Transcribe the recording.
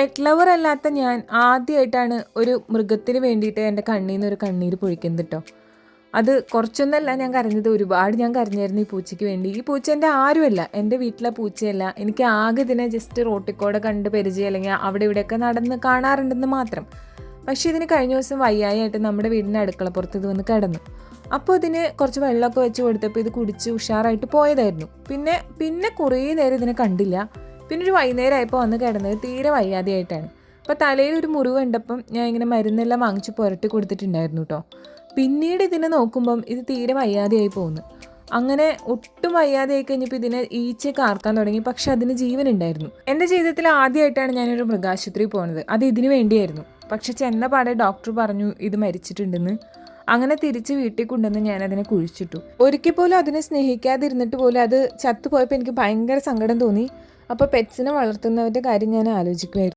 Pet lover അല്ലാത്ത ഞാൻ ആദ്യമായിട്ടാണ് ഒരു മൃഗത്തിന് വേണ്ടിയിട്ട് എൻ്റെ കണ്ണിൽ നിന്ന് ഒരു കണ്ണീര് പൊഴിക്കുന്നത് കേട്ടോ. അത് കുറച്ചൊന്നല്ല ഞാൻ കരഞ്ഞത്, ഒരുപാട് ഞാൻ കരഞ്ഞായിരുന്നു ഈ പൂച്ചയ്ക്ക് വേണ്ടി. ഈ പൂച്ച എൻ്റെ ആരുമല്ല, എൻ്റെ വീട്ടിലെ പൂച്ചയല്ല. എനിക്ക് ആകെ ഇതിനെ ജസ്റ്റ് റോട്ടിക്കൂടെ കണ്ട് പരിചയം, അല്ലെങ്കിൽ അവിടെ ഇവിടെയൊക്കെ നടന്ന് കാണാറുണ്ടെന്ന് മാത്രം. പക്ഷേ ഇതിന് കഴിഞ്ഞ ദിവസം വയ്യായിട്ട് നമ്മുടെ വീടിൻ്റെ അടുക്കളപ്പുറത്ത് ഇത് വന്ന് കിടന്നു. അപ്പോൾ ഇതിന് കുറച്ച് വെള്ളമൊക്കെ വെച്ച് കൊടുത്തപ്പോൾ ഇത് കുടിച്ച് ഉഷാറായിട്ട് പോയതായിരുന്നു. പിന്നെ കുറേ നേരം ഇതിനെ കണ്ടില്ല. പിന്നെ ഒരു വൈകുന്നേരം ആയപ്പോൾ വന്ന് കിടന്നത് തീരെ വയ്യാതെയായിട്ടാണ്. അപ്പോൾ തലയിൽ ഒരു മുറിവ് കണ്ടപ്പം ഞാൻ ഇങ്ങനെ മരുന്നെല്ലാം വാങ്ങിച്ച് പുരട്ടി കൊടുത്തിട്ടുണ്ടായിരുന്നു കേട്ടോ. പിന്നീട് ഇതിനെ നോക്കുമ്പം ഇത് തീരെ വയ്യാതെയായി പോകുന്നു. അങ്ങനെ ഒട്ടും വയ്യാതെയായി കഴിഞ്ഞപ്പോൾ ഇതിനെ ഈച്ചയൊക്കെ ആർക്കാൻ തുടങ്ങി. പക്ഷെ അതിന് ജീവനുണ്ടായിരുന്നു. എൻ്റെ ജീവിതത്തിൽ ആദ്യമായിട്ടാണ് ഞാനൊരു മൃഗാശുപത്രി പോകുന്നത്. അത് ഇതിനു വേണ്ടിയായിരുന്നു. പക്ഷെ ചെന്ന പാടെ ഡോക്ടർ പറഞ്ഞു ഇത് മരിച്ചിട്ടുണ്ടെന്ന്. അങ്ങനെ തിരിച്ച് വീട്ടിൽ കൊണ്ടുവന്ന് ഞാനതിനെ കുഴിച്ചിട്ടു. ഒരിക്കൽ പോലും അതിനെ സ്നേഹിക്കാതിരുന്നിട്ട് പോലും അത് ചത്തുപോയപ്പോൾ എനിക്ക് ഭയങ്കര സങ്കടം തോന്നി. അപ്പോൾ പെറ്റ്സിനെ വളർത്തുന്നവരുടെ കാര്യം ഞാൻ ആലോചിക്കുമായിരുന്നു.